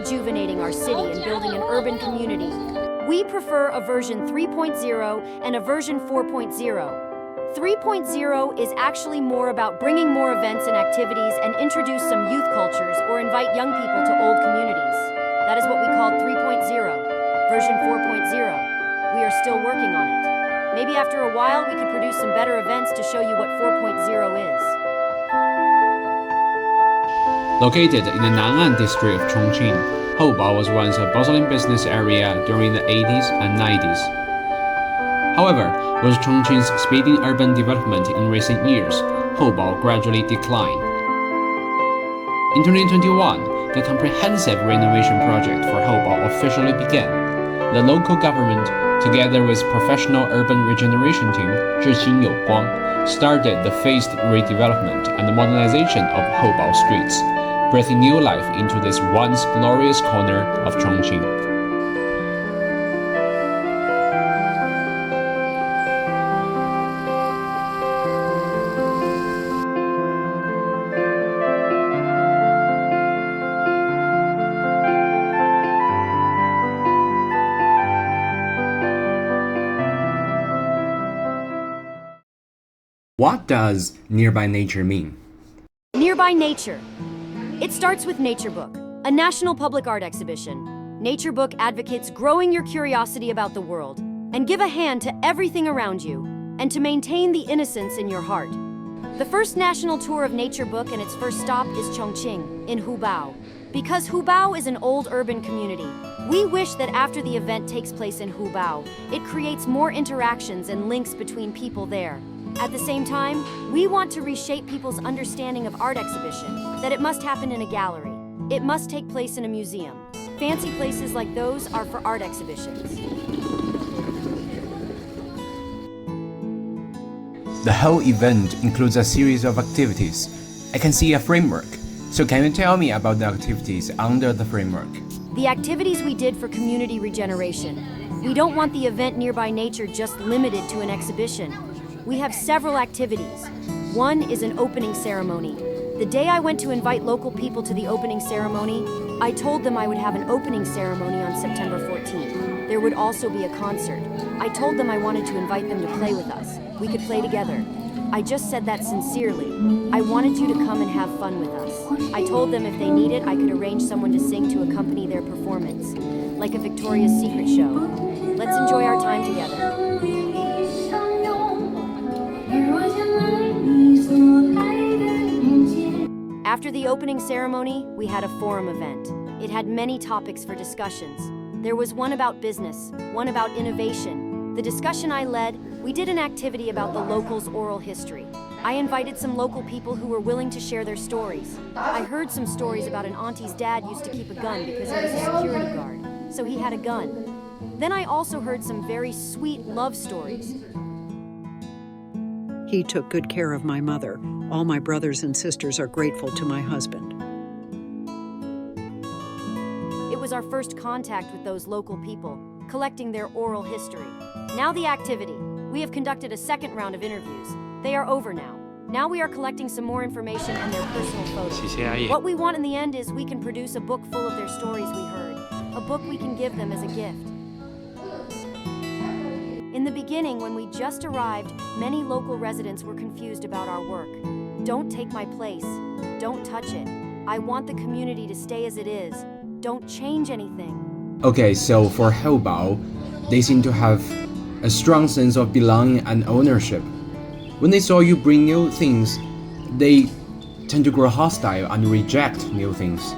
rejuvenating our city and building an urban community. We prefer a version 3.0 and a version 4.0. 3.0 is actually more about bringing more events and activities and introduce some youth cultures or invite young people to old communities. That is what we called 3.0. Version 4.0. We are still working on it. Maybe after a while we could produce some better events to show you what 4.0 is. Located in the Nan'an district of Chongqing, Houbao was once a bustling business area during the 80s and 90s. However, with Chongqing's speeding urban development in recent years, Houbao gradually declined. In 2021, the comprehensive renovation project for Houbao officially began. The local government, together with professional urban regeneration team Zhixin Youguang, started the phased redevelopment and modernization of Houbao streets, breathing new life into this once glorious corner of Chongqing. What does nearby nature mean? Nearby nature. It starts with Nature Book, a national public art exhibition. Nature Book advocates growing your curiosity about the world and give a hand to everything around you and to maintain the innocence in your heart. The first national tour of Nature Book and its first stop is Chongqing in Houbao. Because Houbao is an old urban community, we wish that after the event takes place in Houbao, it creates more interactions and links between people there. At the same time, we want to reshape people's understanding of art exhibition, that it must happen in a gallery. It must take place in a museum. Fancy places like those are for art exhibitions. The whole event includes a series of activities. I can see a framework. So can you tell me about the activities under the framework? The activities we did for community regeneration. We don't want the event Nearby Nature just limited to an exhibition. We have several activities. One is an opening ceremony. The day I went to invite local people to the opening ceremony, I told them I would have an opening ceremony on September 14th. There would also be a concert. I told them I wanted to invite them to play with us. We could play together. I just said that sincerely. I wanted you to come and have fun with us. I told them if they needed, I could arrange someone to sing to accompany their performance, like a Victoria's Secret show. Let's enjoy our time together. After the opening ceremony, we had a forum event. It had many topics for discussions. There was one about business, one about innovation. The discussion I led, we did an activity about the locals' oral history. I invited some local people who were willing to share their stories. I heard some stories about an auntie's dad used to keep a gun because he was a security guard, so he had a gun. Then I also heard some very sweet love stories. He took good care of my mother. All my brothers and sisters are grateful to my husband. It was our first contact with those local people, collecting their oral history. Now the activity. We have conducted a second round of interviews. They are over now. Now we are collecting some more information and their personal photos. What we want in the end is we can produce a book full of their stories we heard. A book we can give them as a gift. In the beginning, when we just arrived, many local residents were confused about our work. Don't take my place. Don't touch it. I want the community to stay as it is. Don't change anything. Okay, so for Houbao, they seem to have a strong sense of belonging and ownership. When they saw you bring new things, they tend to grow hostile and reject new things.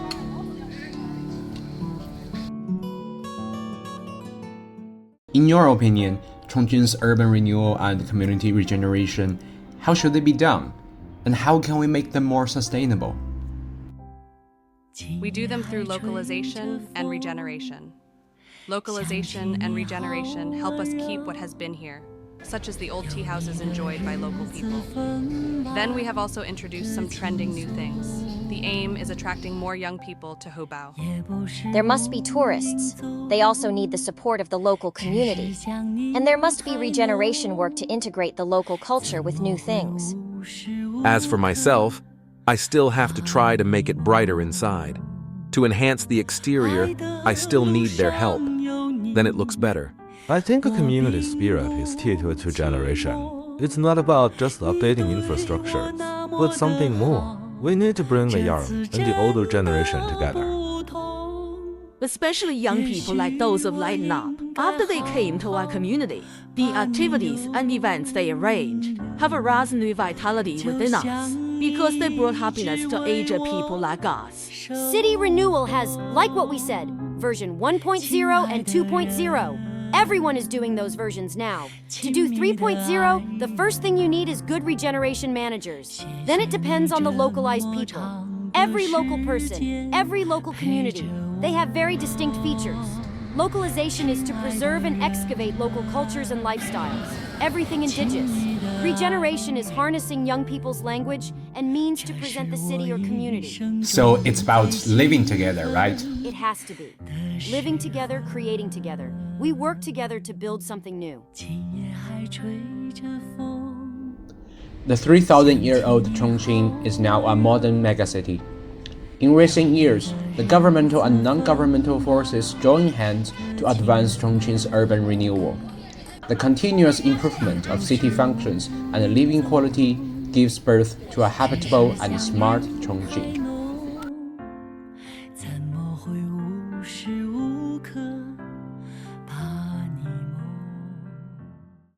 In your opinion, Chongqing's urban renewal and community regeneration, how should they be done? And how can we make them more sustainable? We do them through localization and regeneration. Localization and regeneration help us keep what has been here, such as the old tea houses enjoyed by local people. Then we have also introduced some trending new things. The aim is attracting more young people to Houbao. There must be tourists. They also need the support of the local community. And there must be regeneration work to integrate the local culture with new things. As for myself, I still have to try to make it brighter inside. To enhance the exterior, I still need their help. Then it looks better. I think a community spirit is key to its regeneration. It's not about just updating infrastructure, but something more. We need to bring the young and the older generation together. Especially young people like those of Lighten Up. After they came to our community, the activities and events they arranged have aroused new vitality within us because they brought happiness to aged people like us. City Renewal has, like what we said, version 1.0 and 2.0. Everyone is doing those versions now. To do 3.0, the first thing you need is good regeneration managers. Then it depends on the localized people. Every local person, every local community, they have very distinct features. Localization is to preserve and excavate local cultures and lifestyles, everything indigenous. Regeneration is harnessing young people's language and means to present the city or community. So it's about living together, right? It has to be. Living together, creating together. We work together to build something new. The 3,000-year-old Chongqing is now a modern megacity. In recent years, the governmental and non-governmental forces join hands to advance Chongqing's urban renewal. The continuous improvement of city functions and living quality gives birth to a habitable and smart Chongqing.